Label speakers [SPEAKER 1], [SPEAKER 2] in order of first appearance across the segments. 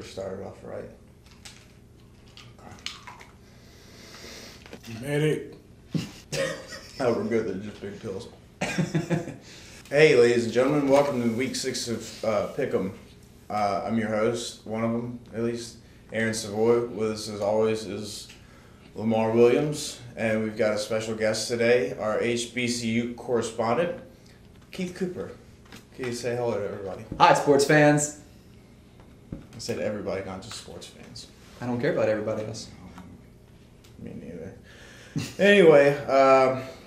[SPEAKER 1] started off right. Okay.
[SPEAKER 2] Medic.
[SPEAKER 1] Oh, we're good. They're just big pills. Hey, ladies and gentlemen, welcome to week 6 of Pick'em. I'm your host, one of them at least, Aaron Savoy. With us as always is Lamar Williams, and we've got a special guest today, our HBCU correspondent, Keith Cooper. Can you say hello to everybody?
[SPEAKER 3] Hi, sports fans.
[SPEAKER 1] I said everybody, not just sports fans.
[SPEAKER 3] I don't care about everybody else.
[SPEAKER 1] Me neither. Anyway,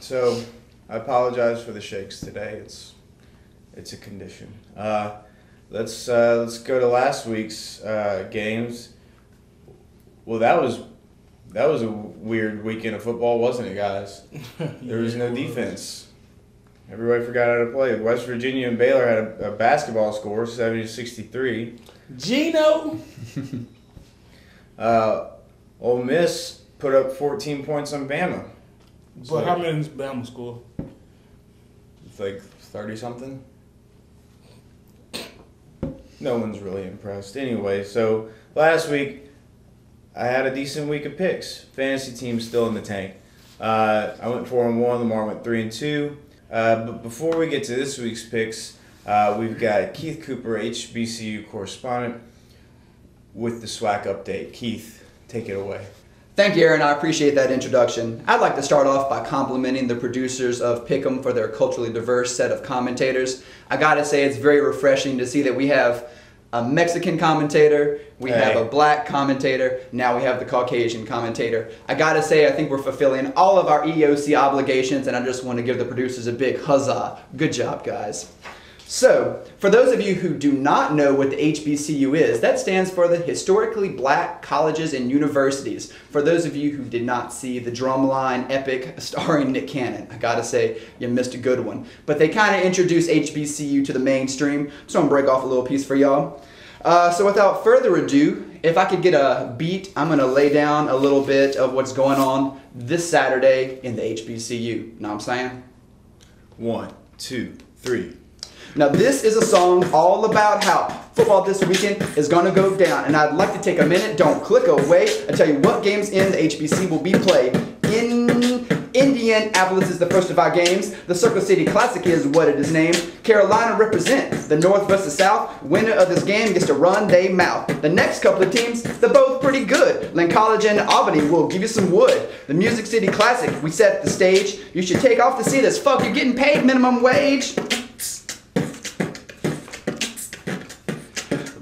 [SPEAKER 1] so I apologize for the shakes today. It's a condition. Let's go to last week's games. Well, that was a weird weekend of football, wasn't it, guys? There was no defense. Everybody forgot how to play. West Virginia and Baylor had a basketball score, 70-63.
[SPEAKER 2] Gino.
[SPEAKER 1] Ole Miss put up 14 points on Bama.
[SPEAKER 2] But how many did Bama score?
[SPEAKER 1] It's like 30-something. No one's really impressed. Anyway, so last week I had a decent week of picks. Fantasy team's still in the tank. I went 4-1. Lamar went 3-2. But before we get to this week's picks, we've got Keith Cooper, HBCU correspondent, with the SWAC update. Keith, take it away.
[SPEAKER 3] Thank you, Aaron. I appreciate that introduction. I'd like to start off by complimenting the producers of Pick'em for their culturally diverse set of commentators. I gotta say, it's very refreshing to see that we have a Mexican commentator, we have a black commentator, now we have the Caucasian commentator. I gotta say, I think we're fulfilling all of our EOC obligations, and I just want to give the producers a big huzzah. Good job, guys. So, for those of you who do not know what the HBCU is, that stands for the Historically Black Colleges and Universities. For those of you who did not see the Drumline epic starring Nick Cannon, I gotta say, you missed a good one. But they kind of introduced HBCU to the mainstream, so I'm gonna break off a little piece for y'all. So without further ado, if I could get a beat, I'm gonna lay down a little bit of what's going on this Saturday in the HBCU. Know what I'm saying?
[SPEAKER 1] 1, 2, 3.
[SPEAKER 3] Now this is a song all about how football this weekend is going to go down, and I'd like to take a minute, don't click away, and tell you what games in the HBC will be played. In Indianapolis is the first of our games. The Circle City Classic is what it is named. Carolina represents the North versus South. Winner of this game gets to run they mouth. The next couple of teams, they're both pretty good. Lynn College and Albany will give you some wood. The Music City Classic, we set the stage. You should take off to see this. Fuck, you're getting paid minimum wage.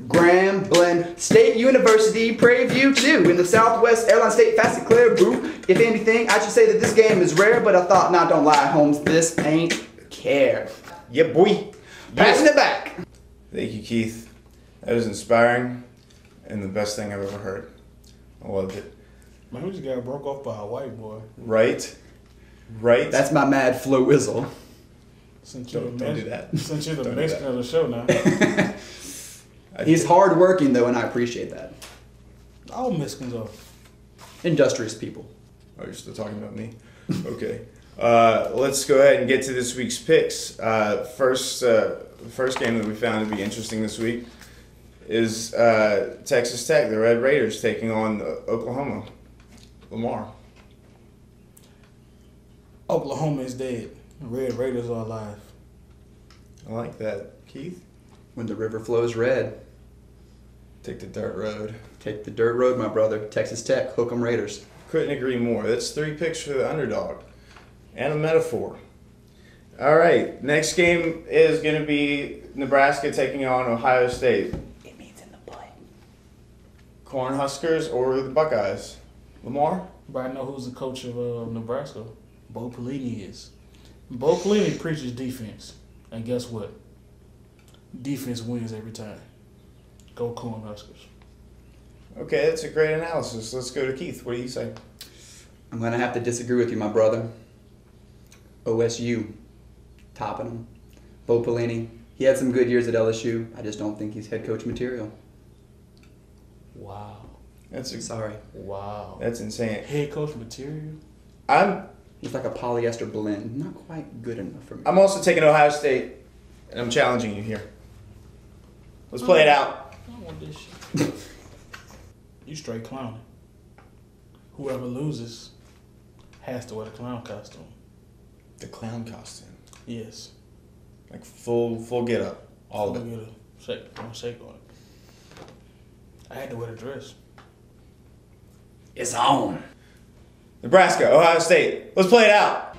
[SPEAKER 3] Grambling State University, Prairie View 2 in the Southwest Airline State Facet Clear Boo. If anything, I should say that this game is rare, but I thought, nah, don't lie, Holmes, this ain't care.
[SPEAKER 1] Yeah, boy.
[SPEAKER 3] Passing it back.
[SPEAKER 1] Thank you, Keith. That was inspiring and the best thing I've ever heard. I loved it.
[SPEAKER 2] Man, we just got broke off by a white boy.
[SPEAKER 1] Right? Right?
[SPEAKER 3] That's my mad flow whizzle.
[SPEAKER 2] Since
[SPEAKER 1] Don't do that.
[SPEAKER 2] Since you're the
[SPEAKER 1] Don't do
[SPEAKER 2] Mexican
[SPEAKER 1] that.
[SPEAKER 2] of the show now.
[SPEAKER 3] He's hard working though, and I appreciate that.
[SPEAKER 2] All Mexicans are.
[SPEAKER 3] Industrious people.
[SPEAKER 1] Oh, you're still talking about me? Okay. Let's go ahead and get to this week's picks. First game that we found to be interesting this week is Texas Tech, the Red Raiders, taking on Oklahoma. Lamar.
[SPEAKER 2] Oklahoma is dead. The Red Raiders are alive.
[SPEAKER 1] I like that. Keith?
[SPEAKER 3] When the river flows red,
[SPEAKER 1] Take the dirt road.
[SPEAKER 3] take the dirt road, my brother. Texas Tech, hook 'em Raiders.
[SPEAKER 1] Couldn't agree more. That's 3 picks for the underdog. And a metaphor. All right. Next game is going to be Nebraska taking on Ohio State.
[SPEAKER 3] It means in the butt.
[SPEAKER 1] Cornhuskers or the Buckeyes? Lamar?
[SPEAKER 2] Everybody know who's the coach of Nebraska? Bo Pelini is. Bo Pelini preaches defense. And guess what? Defense wins every time. Go Cornhuskers.
[SPEAKER 1] Okay, that's a great analysis. Let's go to Keith. What do you say?
[SPEAKER 3] I'm going to have to disagree with you, my brother. OSU, topping them. Bo Pelini, he had some good years at LSU. I just don't think he's head coach material.
[SPEAKER 2] Wow.
[SPEAKER 3] Sorry.
[SPEAKER 2] Wow.
[SPEAKER 1] That's insane.
[SPEAKER 2] Head coach material?
[SPEAKER 3] He's like a polyester blend. Not quite good enough for me.
[SPEAKER 1] I'm also taking Ohio State, and I'm challenging you here. Let's play it out.
[SPEAKER 2] I don't want this shit. You straight clowning. Whoever loses has to wear the clown costume.
[SPEAKER 1] The clown costume.
[SPEAKER 2] Yes.
[SPEAKER 1] Like full get up. All of it.
[SPEAKER 2] Get a shake on it. I had to wear the dress.
[SPEAKER 3] It's on.
[SPEAKER 1] Nebraska, Ohio State. Let's play it out.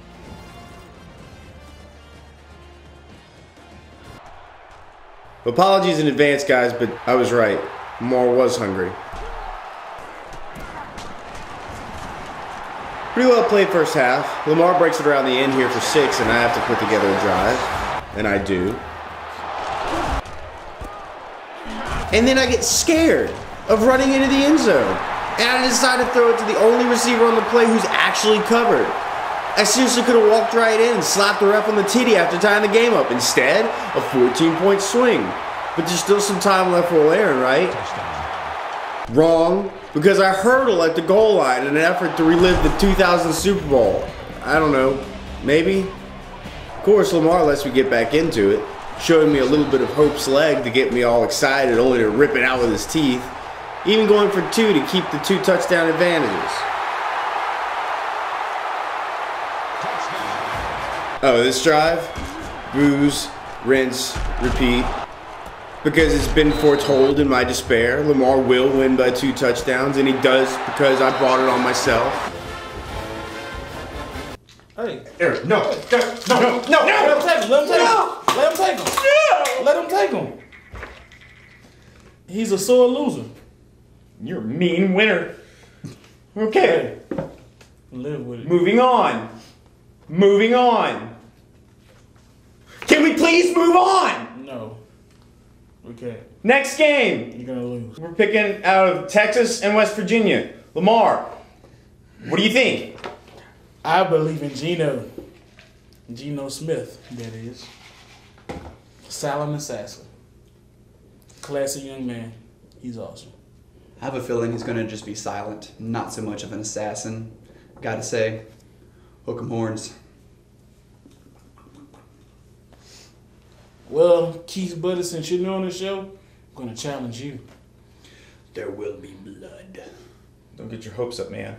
[SPEAKER 1] Apologies in advance, guys, but I was right. Lamar was hungry. Pretty well played first half. Lamar breaks it around the end here for 6, and I have to put together a drive. And I do. And then I get scared of running into the end zone. And I decide to throw it to the only receiver on the play who's actually covered. I seriously could have walked right in and slapped the ref on the titty after tying the game up. Instead, a 14-point swing. But there's still some time left for Aaron, right? Wrong, because I hurdle at the goal line in an effort to relive the 2000 Super Bowl. I don't know, maybe? Of course, Lamar lets me get back into it, showing me a little bit of hope's leg to get me all excited, only to rip it out with his teeth. Even going for 2 to keep the 2 touchdown advantages. Oh, this drive? Booze, rinse, repeat. Because it's been foretold in my despair, Lamar will win by 2 touchdowns, and he does because I brought it on myself.
[SPEAKER 2] Hey,
[SPEAKER 1] Eric, no.
[SPEAKER 2] Let him take him. He's a sore loser.
[SPEAKER 1] You're a mean winner. Okay.
[SPEAKER 2] Live with it.
[SPEAKER 1] Moving on. Can we please move on?
[SPEAKER 2] No. We can't.
[SPEAKER 1] Next game.
[SPEAKER 2] You're gonna lose.
[SPEAKER 1] We're picking out of Texas and West Virginia. Lamar, what do you think?
[SPEAKER 2] I believe in Geno Smith, that is. Silent assassin. Classy young man. He's awesome.
[SPEAKER 3] I have a feeling he's going to just be silent, not so much of an assassin. Gotta say, hook 'em horns.
[SPEAKER 2] Well, Keith Buddy, since you're new on the show, I'm going to challenge you.
[SPEAKER 3] There will be blood.
[SPEAKER 1] Don't get your hopes up, man.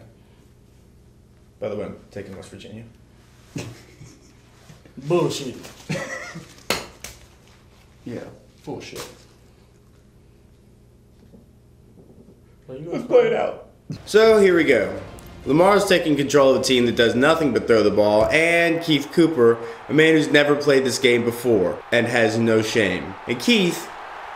[SPEAKER 1] By the way, I'm taking West Virginia.
[SPEAKER 2] Bullshit.
[SPEAKER 3] Yeah, bullshit.
[SPEAKER 1] Let's play it out. So here we go. Lamar's taking control of a team that does nothing but throw the ball, and Keith Cooper, a man who's never played this game before and has no shame. And Keith,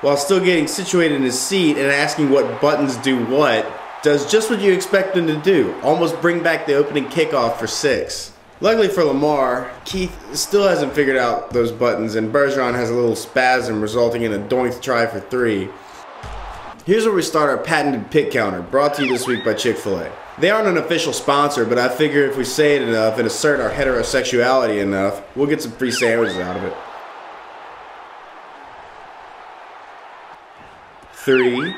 [SPEAKER 1] while still getting situated in his seat and asking what buttons do what, does just what you expect him to do, almost bring back the opening kickoff for 6. Luckily for Lamar, Keith still hasn't figured out those buttons, and Bergeron has a little spasm resulting in a doinked try for 3. Here's where we start our patented pick counter, brought to you this week by Chick-fil-A. They aren't an official sponsor, but I figure if we say it enough and assert our heterosexuality enough, we'll get some free sandwiches out of it. 3.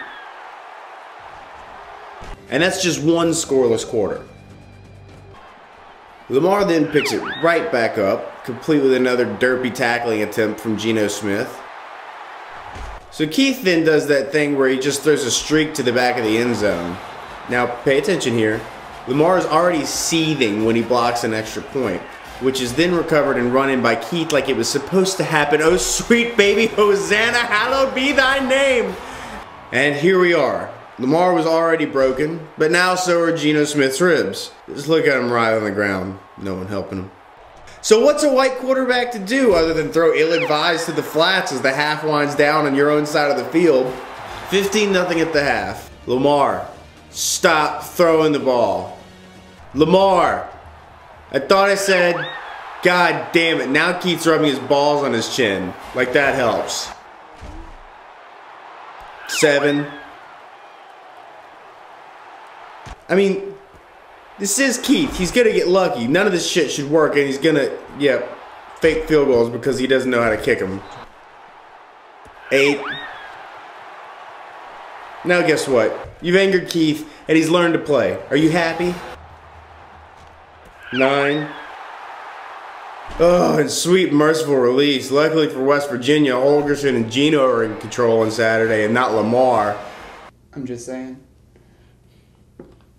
[SPEAKER 1] And that's just one scoreless quarter. Lamar then picks it right back up, complete with another derpy tackling attempt from Geno Smith. So Keith then does that thing where he just throws a streak to the back of the end zone. Now pay attention here. Lamar is already seething when he blocks an extra point, which is then recovered and run in by Keith like it was supposed to happen. Oh sweet baby Hosanna, hallowed be thy name. And here we are. Lamar was already broken, but now so are Geno Smith's ribs. Just look at him writhe on the ground. No one helping him. So what's a white quarterback to do other than throw ill-advised to the flats as the half winds down on your own side of the field? 15-0 at the half. Lamar, stop throwing the ball. Lamar, I thought I said, God damn it. Now Keith's rubbing his balls on his chin. Like that helps. 7. I mean, this is Keith. He's going to get lucky. None of this shit should work, and he's going to, fake field goals because he doesn't know how to kick them. 8. Now guess what? You've angered Keith, and he's learned to play. Are you happy? 9. Oh, and sweet merciful release. Luckily for West Virginia, Holgerson and Geno are in control on Saturday, and not Lamar.
[SPEAKER 3] I'm just saying,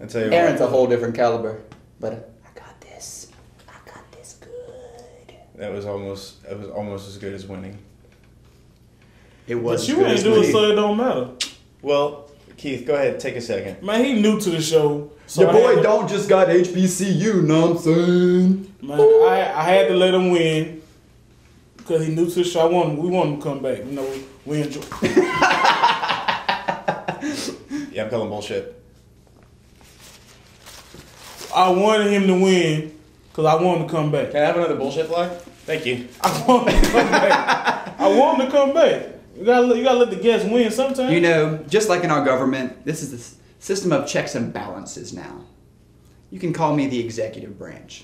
[SPEAKER 1] I tell you
[SPEAKER 3] Aaron's
[SPEAKER 1] what,
[SPEAKER 3] a whole different caliber. But I got this. I got this good.
[SPEAKER 1] It was almost as good as winning.
[SPEAKER 3] It was.
[SPEAKER 2] But you ain't doing so it don't matter.
[SPEAKER 1] Well, Keith, go ahead, take a second.
[SPEAKER 2] Man, he new to the show. So
[SPEAKER 3] Your boy don't just got HBCU, know what I'm saying?
[SPEAKER 2] Man, I had to let him win because he new to the show. We want him to come back. You know, we enjoy.
[SPEAKER 1] Yeah, I'm calling bullshit.
[SPEAKER 2] I wanted him to win because I want him to come back.
[SPEAKER 1] Can I have another bullshit flag? Thank you.
[SPEAKER 2] I want him to come back. I want him to come back. You gotta let the guests win sometimes.
[SPEAKER 3] You know, just like in our government, this is the system of checks and balances now. You can call me the executive branch.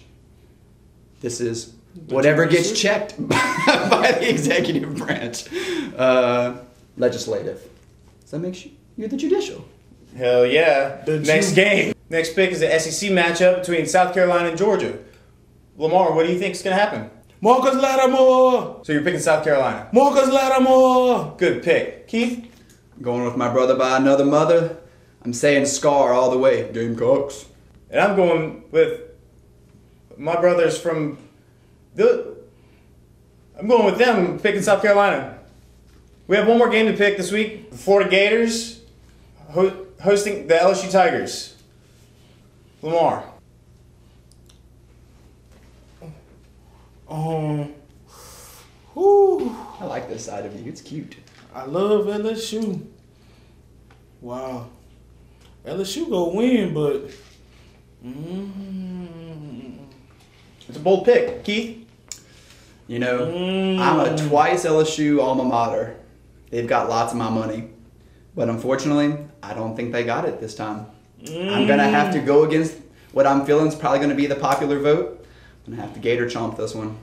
[SPEAKER 3] This is whatever gets checked by the executive branch. Legislative. So that makes you're the judicial.
[SPEAKER 1] Hell yeah. Next game. Next pick is the SEC matchup between South Carolina and Georgia. Lamar, what do you think is going to happen?
[SPEAKER 2] Marcus Lattimore.
[SPEAKER 1] So you're picking South Carolina.
[SPEAKER 2] Marcus Lattimore.
[SPEAKER 1] Good pick. Keith?
[SPEAKER 3] Going with my brother by another mother. I'm saying Scar all the way. Gamecocks.
[SPEAKER 1] And I'm going with my brothers from I'm going with them, picking South Carolina. We have one more game to pick this week. The Florida Gators hosting the LSU Tigers. Lamar.
[SPEAKER 3] I like this side of you. It's cute.
[SPEAKER 2] I love LSU. Wow. LSU go win, but
[SPEAKER 1] It's a bold pick. Keith?
[SPEAKER 3] You know, I'm a twice LSU alma mater. They've got lots of my money. But unfortunately, I don't think they got it this time. I'm going to have to go against what I'm feeling is probably going to be the popular vote. I'm going to have to Gator chomp this one.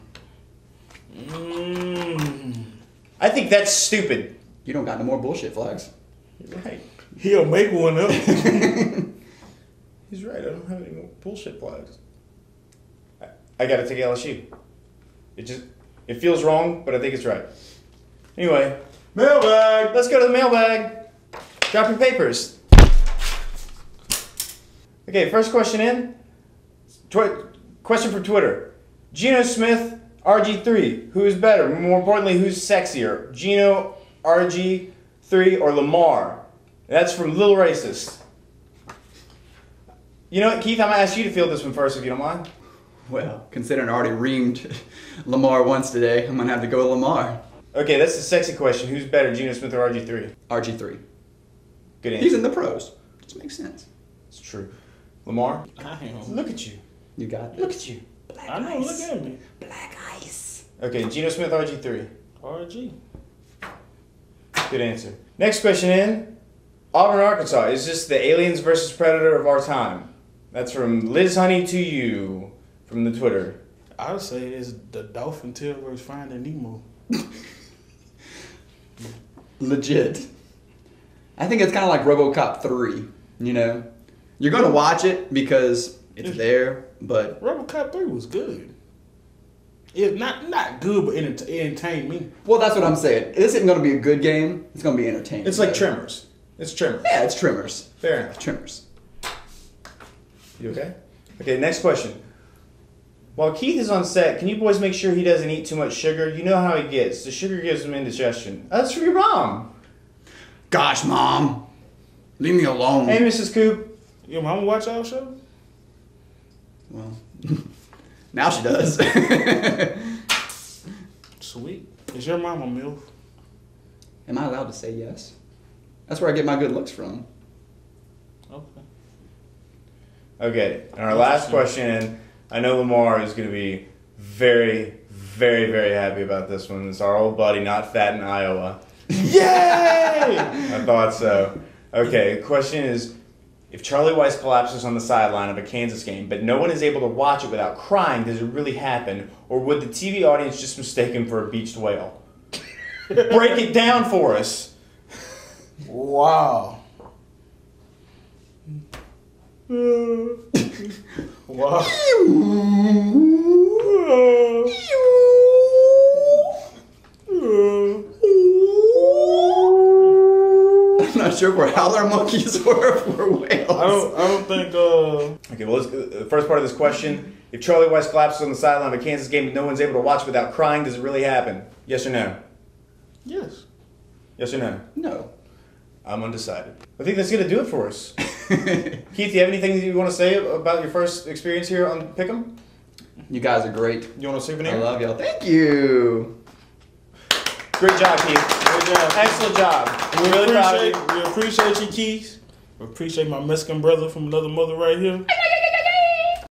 [SPEAKER 1] I think that's stupid.
[SPEAKER 3] You don't got no more bullshit flags.
[SPEAKER 1] You're right.
[SPEAKER 2] he'll make one up.
[SPEAKER 1] He's right. I don't have any more bullshit flags. I got to take LSU. It feels wrong, but I think it's right. Anyway, mailbag. Let's go to the mailbag. Drop your papers. Okay, first question in. Question from Twitter. Geno Smith, RG3. Who is better? More importantly, who's sexier? Geno, RG3, or Lamar? That's from Lil Racist. You know what, Keith? I'm going to ask you to field this one first, if you don't mind.
[SPEAKER 3] Well, considering I already reamed Lamar once today, I'm going to have to go with Lamar.
[SPEAKER 1] Okay, that's the sexy question. Who's better, Geno Smith or RG3?
[SPEAKER 3] RG3.
[SPEAKER 1] Good answer.
[SPEAKER 3] He's in the pros. Just makes sense.
[SPEAKER 1] It's true. Lamar?
[SPEAKER 2] I am.
[SPEAKER 1] Look at you.
[SPEAKER 3] You got
[SPEAKER 1] Look
[SPEAKER 3] this.
[SPEAKER 1] at you.
[SPEAKER 3] Black
[SPEAKER 2] I know,
[SPEAKER 3] ice.
[SPEAKER 2] look at me.
[SPEAKER 3] Black ice.
[SPEAKER 1] Okay, Geno Smith, RG3.
[SPEAKER 2] RG.
[SPEAKER 1] Good answer. Next question in. Auburn, Arkansas. Is this the aliens versus predator of our time? That's from Liz Honey to you from the Twitter.
[SPEAKER 2] I would say it's the Dolphin Tail versus Finding Nemo.
[SPEAKER 3] Legit. I think it's kind of like RoboCop 3, you know? You're going to watch it because it's there, but...
[SPEAKER 2] RoboCop 3 was good. It not good, but it entertained me.
[SPEAKER 3] Well, that's what I'm saying. This isn't going to be a good game. It's going to be entertaining.
[SPEAKER 1] It's like
[SPEAKER 3] though.
[SPEAKER 1] Tremors. It's Tremors.
[SPEAKER 3] Yeah, it's Tremors.
[SPEAKER 1] Fair enough.
[SPEAKER 3] Tremors.
[SPEAKER 1] You okay? Okay, next question. While Keith is on set, can you boys make sure he doesn't eat too much sugar? You know how he gets. The sugar gives him indigestion. That's for your mom.
[SPEAKER 3] Gosh, Mom. Leave me alone.
[SPEAKER 1] Hey, Mrs. Coop.
[SPEAKER 2] Your mama watch our show?
[SPEAKER 3] Well, now she does.
[SPEAKER 2] Sweet. Is your mama MILF?
[SPEAKER 3] Am I allowed to say yes? That's where I get my good looks from.
[SPEAKER 2] Okay.
[SPEAKER 1] Okay, and our last question, I know Lamar is going to be very, very, very happy about this one. It's our old buddy, Not Fat in Iowa.
[SPEAKER 2] Yay!
[SPEAKER 1] I thought so. Okay, the question is, if Charlie Weiss collapses on the sideline of a Kansas game, but no one is able to watch it without crying, does it really happen? Or would the TV audience just mistake him for a beached whale? Break it down for us.
[SPEAKER 2] Wow. Wow.
[SPEAKER 3] not sure if we're howler monkeys or if we're whales.
[SPEAKER 2] I don't think.
[SPEAKER 1] Okay, well, the first part of this question: if Charlie Weiss collapses on the sideline of a Kansas game and no one's able to watch without crying, does it really happen? Yes or no?
[SPEAKER 2] Yes.
[SPEAKER 1] Yes or no?
[SPEAKER 3] No.
[SPEAKER 1] I'm undecided. I think that's going to do it for us. Keith, do you have anything that you want to say about your first experience here on Pick'em?
[SPEAKER 3] You guys are great.
[SPEAKER 1] You want a souvenir?
[SPEAKER 3] I love y'all. Thank you.
[SPEAKER 1] Great job, Keith.
[SPEAKER 2] Great job.
[SPEAKER 1] Excellent job.
[SPEAKER 2] We
[SPEAKER 1] really proud of you.
[SPEAKER 2] appreciate you, Keith. We appreciate my Mexican brother from another mother right here.